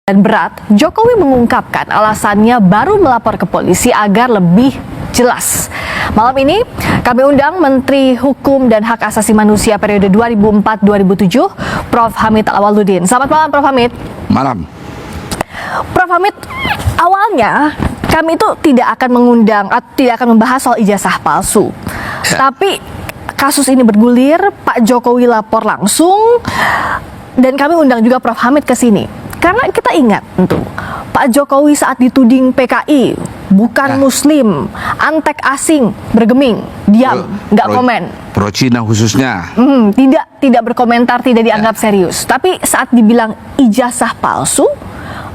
Dan berat, Jokowi mengungkapkan alasannya baru melapor ke polisi agar lebih jelas. Malam ini kami undang Menteri Hukum dan Hak Asasi Manusia periode 2004-2007, Prof. Hamid Awaludin. Selamat malam, Prof. Hamid. Malam. Prof. Hamid, awalnya kami itu tidak akan mengundang atau tidak akan membahas soal ijazah palsu. Ya. Tapi kasus ini bergulir, Pak Jokowi lapor langsung, dan kami undang juga Prof. Hamid ke sini. Karena kita ingat tentu, Pak Jokowi saat dituding PKI, bukan Muslim, antek asing, bergeming, diam, nggak komen. Pro Cina khususnya. Tidak berkomentar, tidak dianggap serius. Tapi saat dibilang ijazah palsu,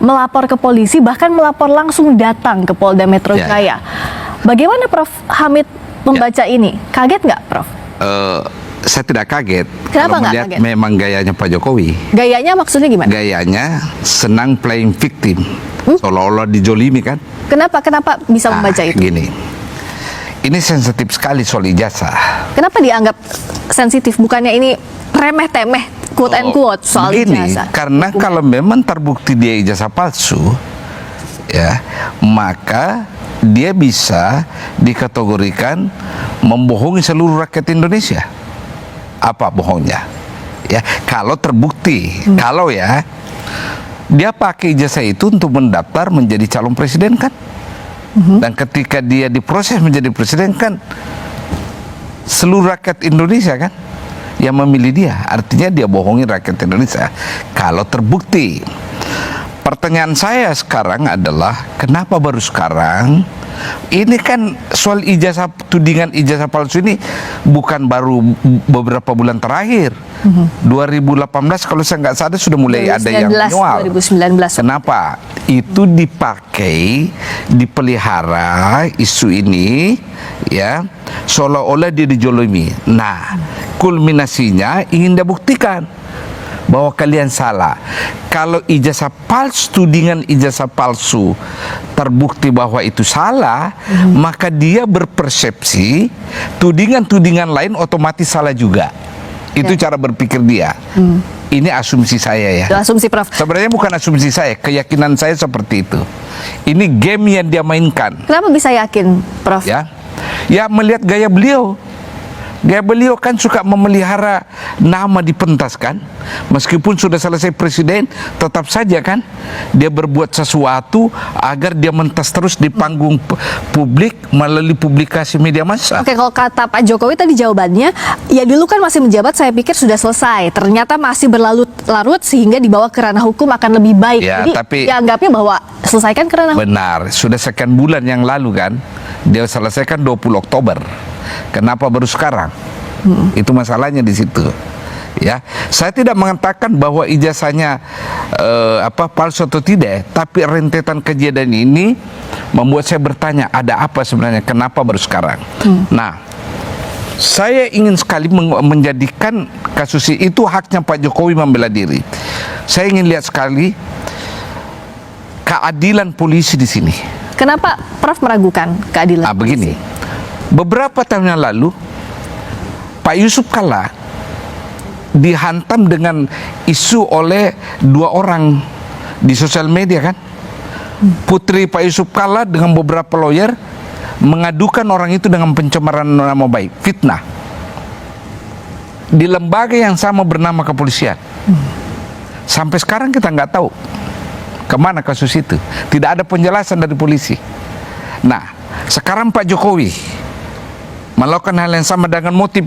melapor ke polisi, bahkan melapor langsung datang ke Polda Metro Jaya. Bagaimana Prof. Hamid membaca ini? Kaget nggak, Prof? Saya tidak kaget. Kenapa kalau melihat memang gayanya Pak Jokowi. Gayanya maksudnya gimana? Gayanya senang playing victim, seolah-olah dijolimi kan? Kenapa bisa membaca itu? Gini, ini sensitif sekali soal ijazah. Kenapa dianggap sensitif? Bukannya ini remeh-temeh, quote and quote soal ijazah? Karena kalau memang terbukti dia ijazah palsu, ya, maka dia bisa dikategorikan membohongi seluruh rakyat Indonesia. Apa bohongnya? Ya, kalau terbukti, kalau ya dia pakai ijazah itu untuk mendaftar menjadi calon presiden kan? Dan ketika dia diproses menjadi presiden kan, seluruh rakyat Indonesia kan yang memilih dia. Artinya dia bohongi rakyat Indonesia. Kalau terbukti. Pertanyaan saya sekarang adalah kenapa baru sekarang? Ini kan soal ijazah, tudingan ijazah palsu ini bukan baru beberapa bulan terakhir. 2018 kalau saya nggak salah sudah mulai 2019, ada yang menyoal. 2019. Kenapa? Itu dipakai, dipelihara isu ini, ya, seolah-olah dia dijolimi. Nah, kulminasinya ingin dia buktikan bahwa kalian salah. Kalau ijazah palsu, tudingan ijazah palsu terbukti bahwa itu salah, maka dia berpersepsi tudingan-tudingan lain otomatis salah juga. Itu cara berpikir dia. Ini asumsi saya ya. Asumsi Prof. Sebenarnya bukan asumsi saya, keyakinan saya seperti itu. Ini game yang dia mainkan. Kenapa bisa yakin, Prof? Ya melihat gaya beliau. Gaya beliau kan suka memelihara nama dipentaskan. Meskipun sudah selesai presiden, tetap saja kan dia berbuat sesuatu agar dia mentas terus di panggung publik melalui publikasi media massa. Oke, kalau kata Pak Jokowi tadi jawabannya, ya dulu kan masih menjabat, saya pikir sudah selesai. Ternyata masih berlarut-larut sehingga dibawa ke ranah hukum akan lebih baik. Ya, jadi tapi dianggapnya bahwa selesaikan ke ranah hukum. Benar, sudah sekian bulan yang lalu kan dia selesaikan 20 Oktober. Kenapa baru sekarang? Itu masalahnya di situ. Ya, saya tidak mengatakan bahwa ijazahnya palsu atau tidak, tapi rentetan kejadian ini membuat saya bertanya, ada apa sebenarnya? Kenapa baru sekarang? Nah, saya ingin sekali menjadikan kasus itu haknya Pak Jokowi membela diri. Saya ingin lihat sekali keadilan polisi di sini. Kenapa Prof meragukan keadilan polisi? Begini. Beberapa tahun yang lalu, Pak Yusuf Kalla dihantam dengan isu oleh dua orang di sosial media kan. Putri Pak Yusuf Kalla dengan beberapa lawyer mengadukan orang itu dengan pencemaran nama baik, fitnah. Di lembaga yang sama bernama kepolisian. Sampai sekarang kita nggak tahu kemana kasus itu. Tidak ada penjelasan dari polisi. Nah, sekarang Pak Jokowi melakukan hal yang sama dengan motif